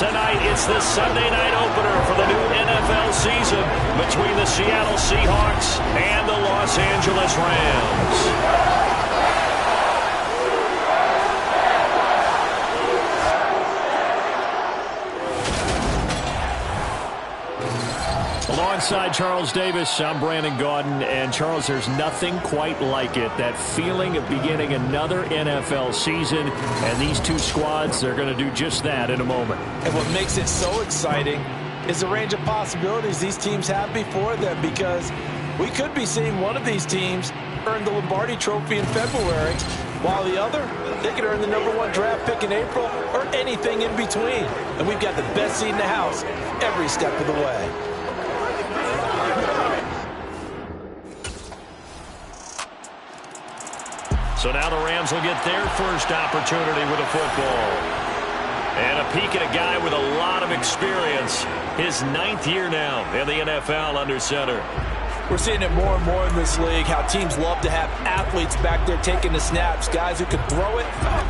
Tonight, it's the Sunday night opener for the new NFL season between the Seattle Seahawks and the Los Angeles Rams. Alongside Charles Davis, I'm Brandon Gaudin. And Charles, there's nothing quite like it. That feeling of beginning another NFL season. And these two squads, they're going to do just that in a moment. And what makes it so exciting is the range of possibilities these teams have before them, because we could be seeing one of these teams earn the Lombardi Trophy in February, while the other, they could earn the #1 draft pick in April or anything in between. And we've got the best seat in the house every step of the way. So now the Rams will get their first opportunity with a football. And a peek at a guy with a lot of experience. His 9th year now in the NFL under center. We're seeing it more and more in this league, how teams love to have athletes back there taking the snaps, guys who can throw it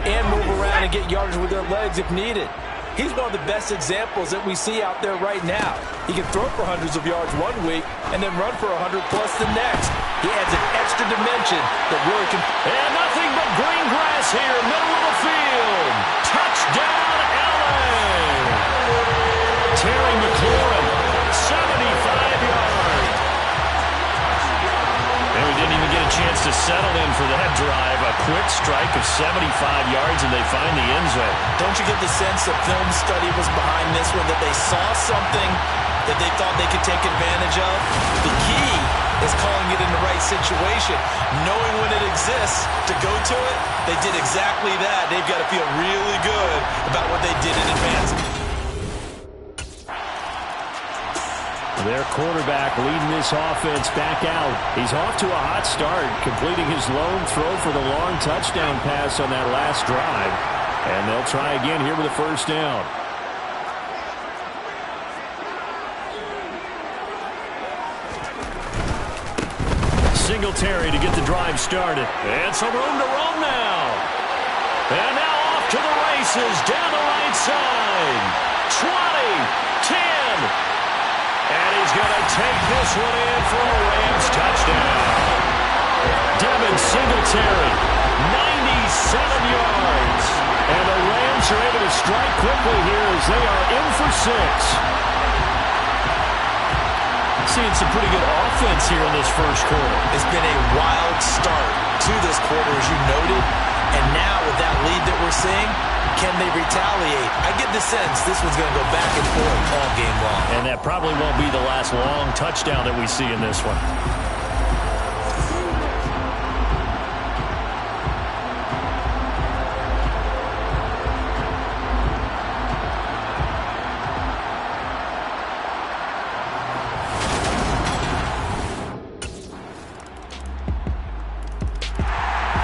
and move around and get yardage with their legs if needed. He's one of the best examples that we see out there right now. He can throw for hundreds of yards one week and then run for 100 plus the next. He adds an extra dimension that really can... And nothing but green grass here, middle of the field. Touchdown, LA! Terry McLaurin, 75 yards. And we didn't even get a chance to settle in for that drive. A quick strike of 75 yards, and they find the end zone. Don't you get the sense that film study was behind this one, that they saw something that they thought they could take advantage of? The key is calling it in the right situation, knowing when it exists to go to it. They did exactly that. They've got to feel really good about what they did in advance. Their quarterback leading this offense back out. He's off to a hot start, completing his lone throw for the long touchdown pass on that last drive. And they'll try again here with a first down. Singletary to get the drive started. And some room to roam now. And now off to the races down the right side. 20, 10. And he's going to take this one in for a Rams touchdown. Devin Singletary, 97 yards. And the Rams are able to strike quickly here as they are in for 6. Seeing some pretty good offense here in this first quarter. It's been a wild start to this quarter, as you noted. And now with that lead that we're seeing, can they retaliate? I get the sense this one's going to go back and forth all game long. And that probably won't be the last long touchdown that we see in this one.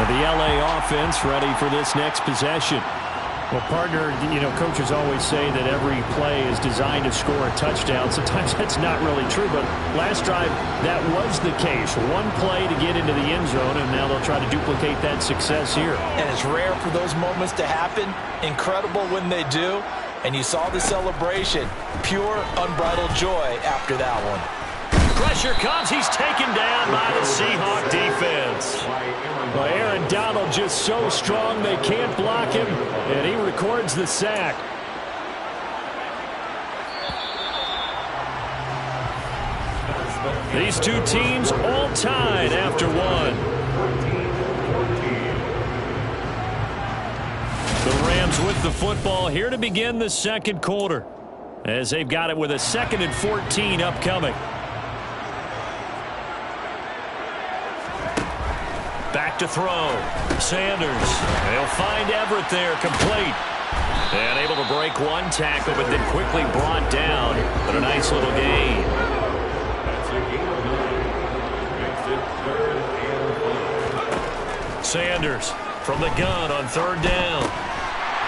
The LA offense ready for this next possession. Well, partner, coaches always say that every play is designed to score a touchdown. Sometimes that's not really true, but last drive, that was the case. One play to get into the end zone, and now they'll try to duplicate that success here. And it's rare for those moments to happen. Incredible when they do. And you saw the celebration. Pure, unbridled joy after that one. Pressure comes. He's taken down by the Seahawk defense. Well, Aaron Donald just so strong they can't block him, and he records the sack. These two teams all tied after one. The Rams with the football here to begin the second quarter, as they've got it with a 2nd and 14 upcoming. Back to throw. Sanders. They'll find Everett there, complete. And able to break one tackle, but then quickly brought down. But a nice little gain. Sanders from the gun on 3rd down.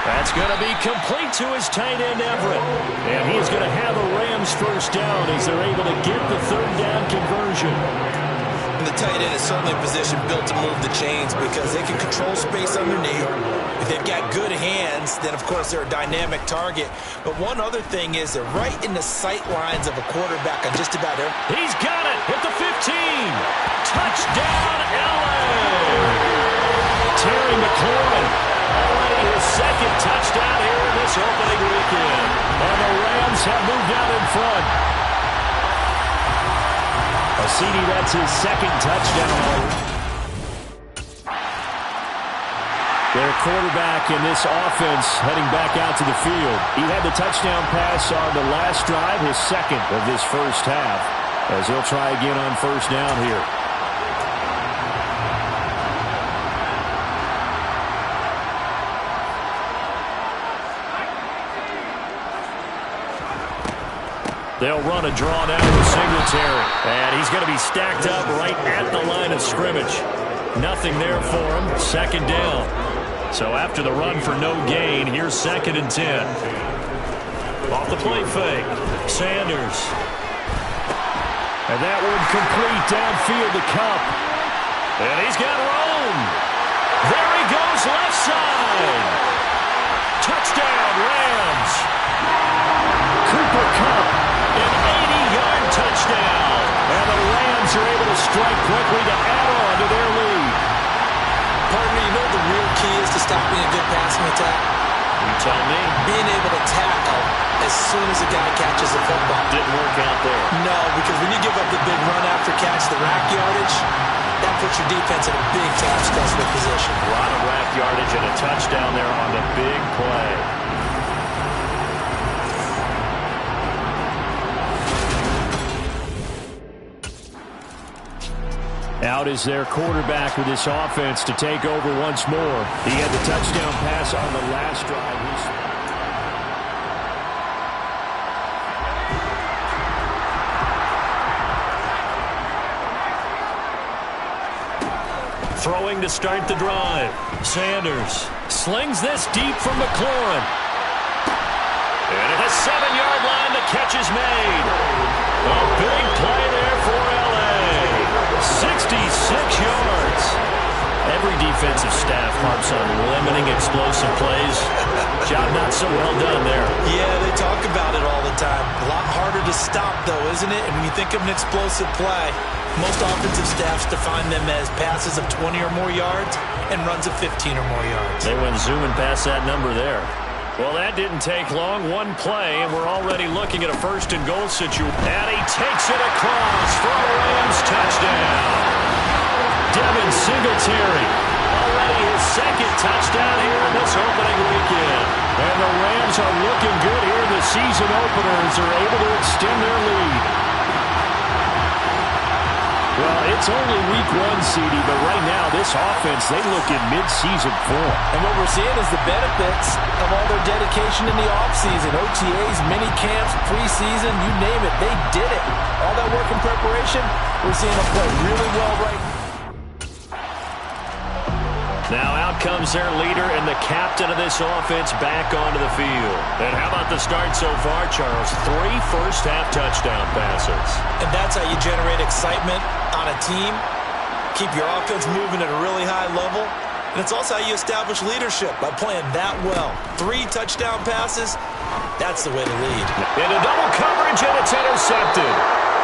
That's going to be complete to his tight end, Everett. And he's going to have a Rams first down as they're able to get the 3rd down conversion. And the tight end is certainly a position built to move the chains because they can control space underneath. If they've got good hands, then of course they're a dynamic target. But one other thing is they're right in the sight lines of a quarterback on just about every. He's got it at the 15. Touchdown, LA! Terry McLaurin, already his second touchdown here in this opening weekend. And the Rams have moved out in front. CD, that's his second touchdown. Their quarterback in this offense heading back out to the field. He had the touchdown pass on the last drive, his second of this first half, as he'll try again on first down here. They'll run a draw down to Singletary. And he's going to be stacked up right at the line of scrimmage. Nothing there for him. Second down. So after the run for no gain, here's 2nd and 10. Off the play fake. Sanders. And that one complete downfield to Kupp. And he's got Rome. There he goes left side. Touchdown, Rams. Cooper Kupp. An 80-yard touchdown. And the Rams are able to strike quickly to add on to their lead. Partner, you know what the real key is to stopping a good passing attack? You tell me. Being able to tackle as soon as a guy catches the football. Didn't work out there. No, because when you give up the big run after catch, the rack yardage, that puts your defense in a big-time stressful position. A lot of rack yardage and a touchdown there on the big play. Out is their quarterback with this offense to take over once more. He had the touchdown pass on the last drive. Throwing to start the drive. Sanders slings this deep from McLaurin. And at the 7-yard line, the catch is made. A big play there for LA. 66 yards. Every defensive staff harps on limiting explosive plays. Job not so well done there. Yeah, they talk about it all the time. A lot harder to stop, though, isn't it? And when you think of an explosive play, most offensive staffs define them as passes of 20 or more yards and runs of 15 or more yards. They went zooming past that number there. Well, that didn't take long. One play, and we're already looking at a 1st and goal situation. And he takes it across for a Rams touchdown. Devin Singletary, already his second touchdown here in this opening weekend. And the Rams are looking good here in the season openers. They're able to extend their lead. Well, it's only week 1, CD, but right now this offense, they look in mid-season form. And what we're seeing is the benefits of all their dedication in the offseason. OTAs, mini camps, preseason, you name it, they did it. All that work in preparation, we're seeing them play really well right now. Now out comes their leader and the captain of this offense back onto the field. And how about the start so far, Charles? 3 first-half touchdown passes. And that's how you generate excitement on a team, keep your offense moving at a really high level, and it's also how you establish leadership by playing that well. 3 touchdown passes, that's the way to lead. Into double coverage, and it's intercepted.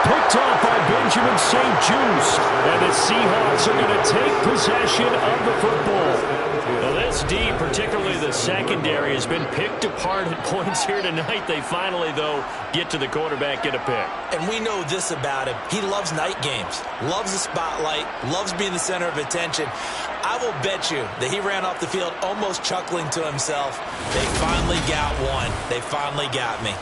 Picked off by Benjamin St-Juste, and the Seahawks are going to take possession of the football. Now this D, particularly the secondary, has been picked apart at points here tonight. They finally, though, get to the quarterback, get a pick. And we know this about him. He loves night games, loves the spotlight, loves being the center of attention. I will bet you that he ran off the field almost chuckling to himself. They finally got one. They finally got me.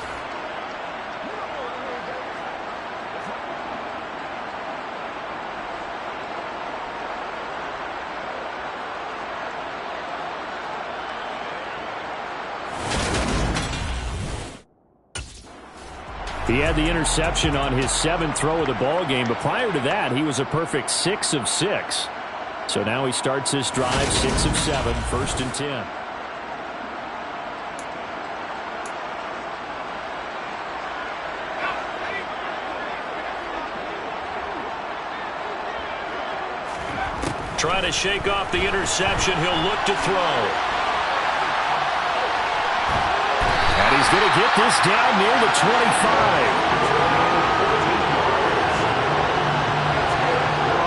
He had the interception on his 7th throw of the ball game, but prior to that, he was a perfect 6 of 6. So now he starts this drive 6 of 7, 1st and 10. Trying to shake off the interception. He'll look to throw. And he's going to get this down near the 25.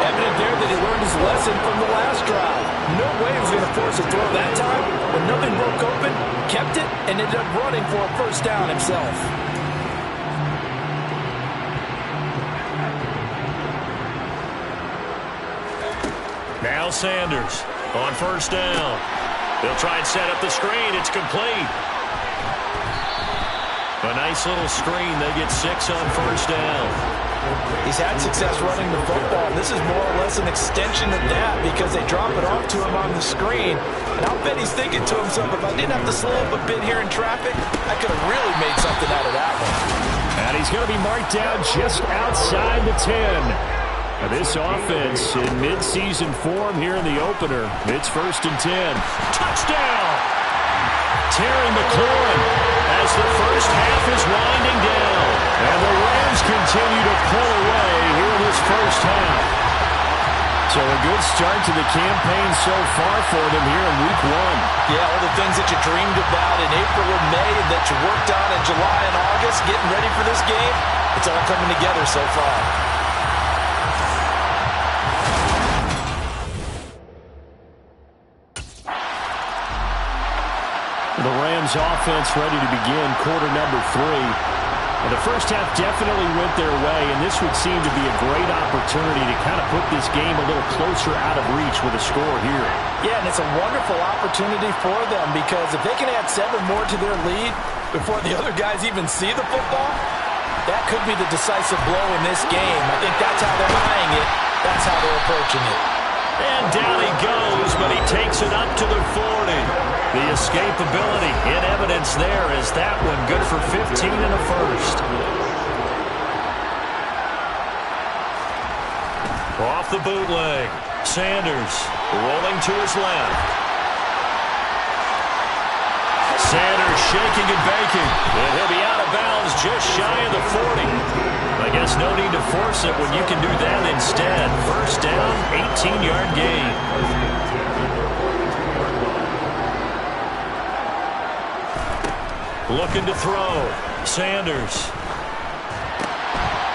Evident there that he learned his lesson from the last drive. No way he was going to force a throw that time. When nothing broke open, kept it, and ended up running for a first down himself. Now Sanders on first down. They'll try and set up the screen. It's complete. A nice little screen. They get 6 on first down. He's had success running the football. This is more or less an extension of that because they drop it off to him on the screen. And I'll bet he's thinking to himself, if I didn't have to slow up a bit here in traffic, I could have really made something out of that one. And he's going to be marked down just outside the 10. Now this offense in midseason form here in the opener. It's 1st and 10. Touchdown! Terry McLaurin as the first half is winding down. And the Rams continue to pull away here in this first half. So a good start to the campaign so far for them here in week 1. Yeah, all the things that you dreamed about in April and May and that you worked on in July and August, getting ready for this game, it's all coming together so far. The Rams offense ready to begin quarter number 3. Well, the first half definitely went their way, and this would seem to be a great opportunity to kind of put this game a little closer out of reach with a score here. Yeah, and it's a wonderful opportunity for them because if they can add 7 more to their lead before the other guys even see the football, that could be the decisive blow in this game. I think that's how they're eyeing it. That's how they're approaching it. And down he goes, but he takes it up to the 40. The escapability in evidence there is that one good for 15 and a first. Off the bootleg. Sanders rolling to his left. Sanders shaking and baking. And he'll be out of bounds just shy of the 40. I guess no need to force it when you can do that instead. First down, 18-yard gain. Looking to throw. Sanders.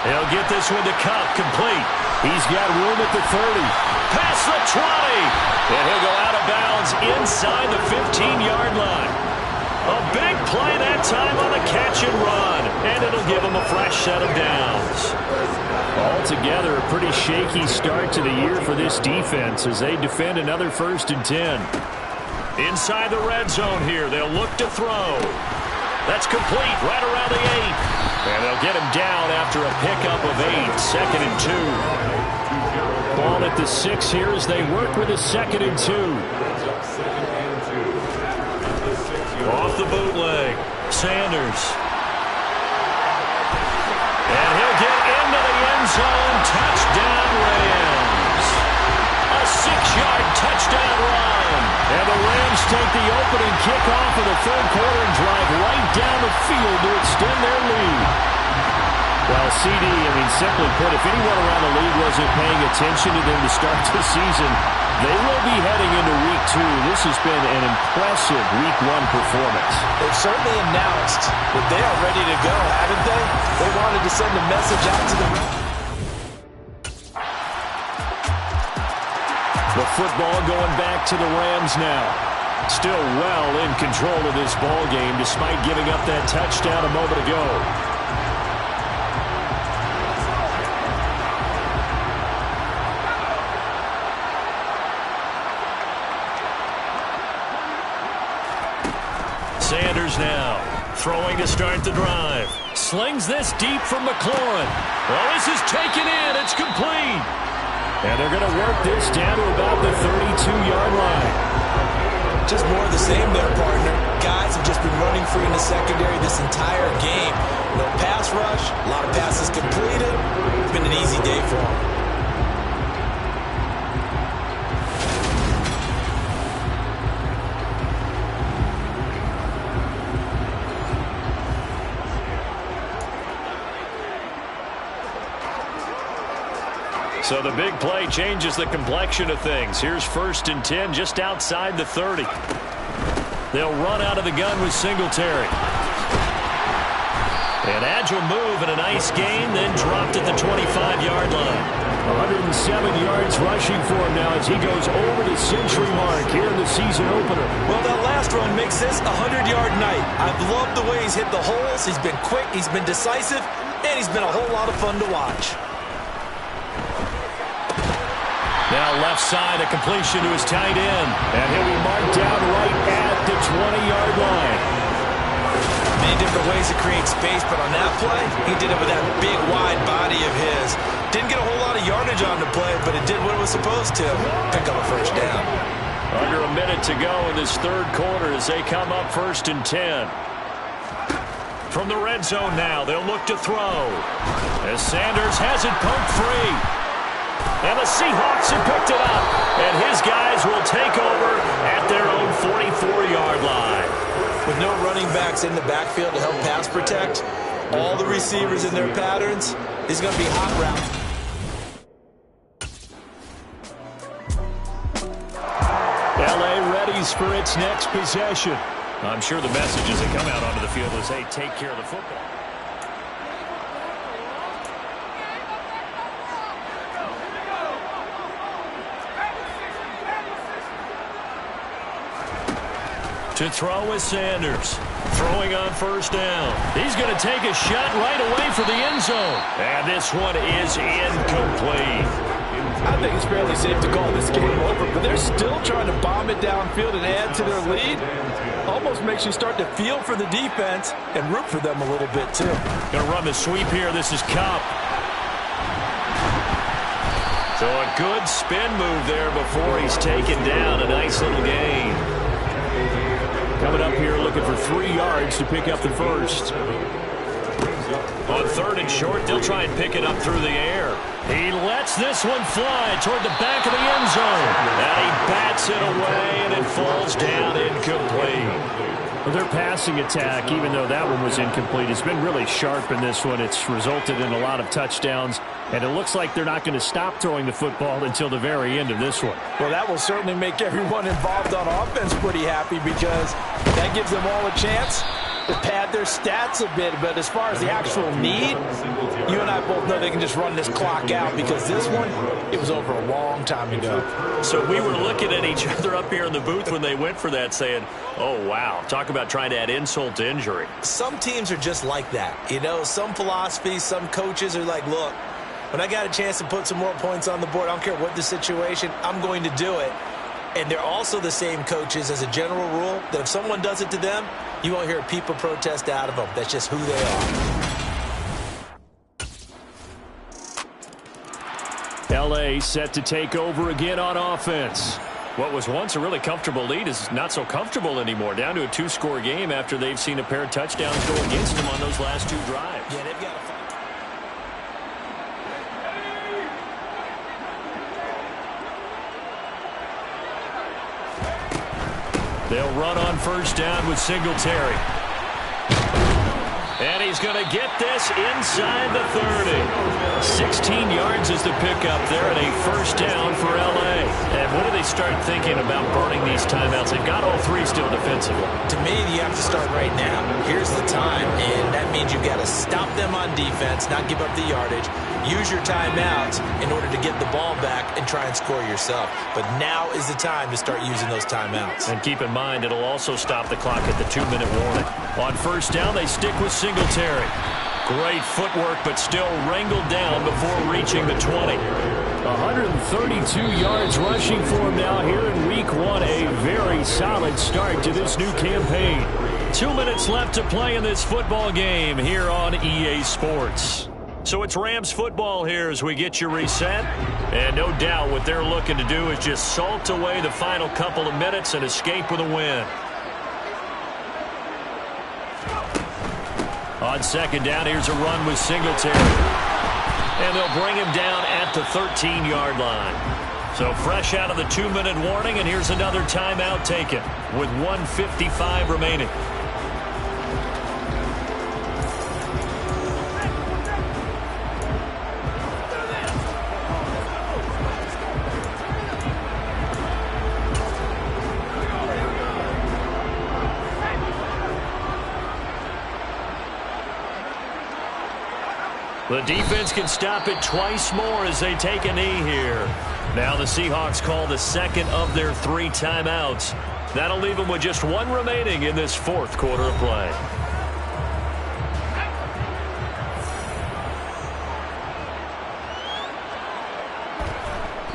He'll get this one to Kupp, complete. He's got room at the 30. Past the 20. And he'll go out of bounds inside the 15-yard line. A big play that time on a catch and run. And it'll give him a fresh set of downs. Altogether, a pretty shaky start to the year for this defense as they defend another 1st and 10. Inside the red zone here. They'll look to throw. That's complete right around the 8. And they'll get him down after a pickup of 8. 2nd and 2. Ball at the 6 here as they work with a 2nd and 2. Off the bootleg. Sanders. And he'll get into the end zone. Touchdown Rams. A 6-yard touchdown run. And the Rams take the opening kickoff of the 3rd quarter and drive right down the field to extend their lead. Well, CD, simply put, if anyone around the league wasn't paying attention to them to start the season, they will be heading into week 2. This has been an impressive week 1 performance. They've certainly announced that they are ready to go, haven't they? They wanted to send a message out to them. The football going back to the Rams now. Still well in control of this ball game despite giving up that touchdown a moment ago. Sanders now throwing to start the drive. Slings this deep from McLaurin. Well, this is taken in. It's complete. And they're going to work this down to about the 32-yard line. Just more of the same there, partner. Guys have just been running free in the secondary this entire game. No pass rush, a lot of passes completed. It's been an easy day for them. So the big play changes the complexion of things. Here's 1st and 10 just outside the 30. They'll run out of the gun with Singletary. An agile move and a nice gain, then dropped at the 25-yard line. 107 yards rushing for him now as he goes over the century mark here in the season opener. Well, that last run makes this a 100-yard night. I've loved the way he's hit the holes. He's been quick, he's been decisive, and he's been a whole lot of fun to watch. Now left side, a completion to his tight end. And he'll be marked down right at the 20-yard line. Many different ways to create space, but on that play, he did it with that big, wide body of his. Didn't get a whole lot of yardage on the play, but it did what it was supposed to. Pick up a 1st down. Under a minute to go in this 3rd quarter as they come up 1st and 10. From the red zone now, they'll look to throw. As Sanders has it poked free. And the Seahawks have picked it up. And his guys will take over at their own 44-yard line. With no running backs in the backfield to help pass protect, all the receivers in their patterns, he's going to be hot route. L.A. readies for its next possession. I'm sure the messages that come out onto the field is, hey, take care of the football. To throw is Sanders. Throwing on 1st down. He's going to take a shot right away for the end zone. And this one is incomplete. I think it's fairly safe to call this game over, but they're still trying to bomb it downfield and add to their lead. Almost makes you start to feel for the defense and root for them a little bit, too. Going to run the sweep here. This is Kupp. So a good spin move there before he's taken down. A nice little gain. Coming up here looking for 3 yards to pick up the 1st. On 3rd and short, they'll try and pick it up through the air. He lets this one fly toward the back of the end zone. And he bats it away, and it falls down incomplete. Well, their passing attack, even though that one was incomplete, has been really sharp in this one. It's resulted in a lot of touchdowns, and it looks like they're not going to stop throwing the football until the very end of this one. Well, that will certainly make everyone involved on offense pretty happy because that gives them all a chance to pad their stats a bit. But as far as the actual need, you and I both know they can just run this clock out because this one, it was over a long time ago. So we were looking at each other up here in the booth when they went for that saying, oh, wow, talk about trying to add insult to injury. Some teams are just like that. You know, some philosophies, some coaches are like, look, when I got a chance to put some more points on the board, I don't care what the situation, I'm going to do it. And they're also the same coaches as a general rule that if someone does it to them, you won't hear a peep of protest out of them. That's just who they are. L.A. set to take over again on offense. What was once a really comfortable lead is not so comfortable anymore. Down to a 2-score game after they've seen a pair of touchdowns go against them on those last 2 drives. Yeah, they've got to find. They'll run on 1st down with Singletary. And he's going to get this inside the 30. 16 yards is the pickup there and a 1st down for L.A. And when do they start thinking about burning these timeouts? They've got all 3 still defensively. To me, you have to start right now. Here's the time, and that means you've got to stop them on defense, not give up the yardage. Use your timeouts in order to get the ball back and try and score yourself. But now is the time to start using those timeouts. And keep in mind, it'll also stop the clock at the 2-minute warning. On 1st down, they stick with Singletary. Great footwork, but still wrangled down before reaching the 20. 132 yards rushing for him now here in Week 1. A very solid start to this new campaign. 2 minutes left to play in this football game here on EA Sports. So it's Rams football here as we get you reset. And no doubt what they're looking to do is just salt away the final couple of minutes and escape with a win. On 2nd down, here's a run with Singletary. And they'll bring him down at the 13-yard line. So fresh out of the 2-minute warning, and here's another timeout taken with 1:55 remaining. The defense can stop it twice more as they take a knee here. Now the Seahawks call the second of their 3 timeouts. That'll leave them with just 1 remaining in this 4th quarter of play.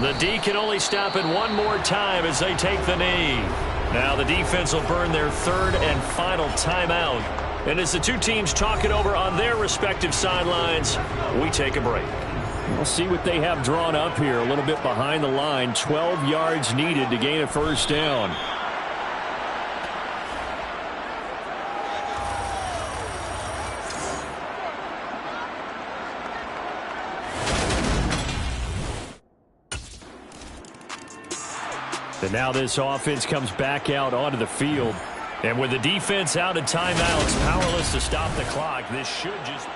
The D can only stop it 1 more time as they take the knee. Now the defense will burn their 3rd and final timeout. And as the 2 teams talk it over on their respective sidelines, we take a break. We'll see what they have drawn up here. A little bit behind the line. 12 yards needed to gain a first down. And now this offense comes back out onto the field. And with the defense out of timeouts, powerless to stop the clock, this should just...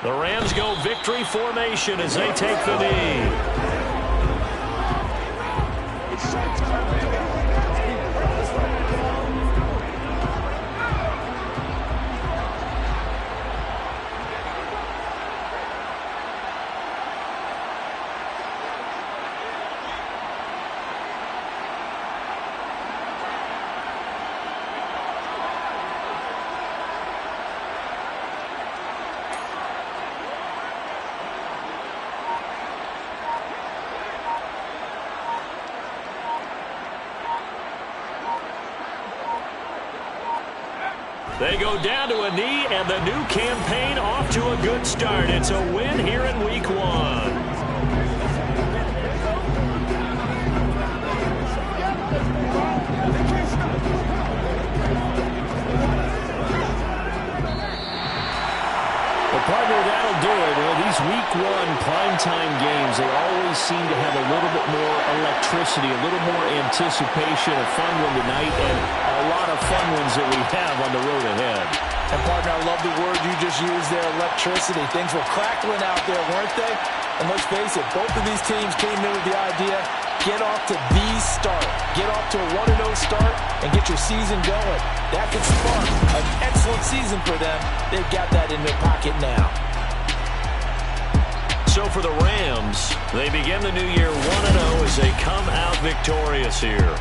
The Rams go victory formation as they take the knee. They go down to a knee, and the new campaign off to a good start. It's a win here in Week 1. Partner, that'll do it. Well, these Week 1 primetime games, they always seem to have a little bit more electricity, a little more anticipation, a fun one tonight, and a lot of fun ones that we have on the road ahead. And, partner, I love the word you just used there, electricity. Things were crackling out there, weren't they? And let's face it, both of these teams came in with the idea, get off to the start. Get off to a 1-0 start and get your season going. That could spark an excellent season for them. They've got that in their pocket now. So for the Rams, they begin the new year 1-0 as they come out victorious here.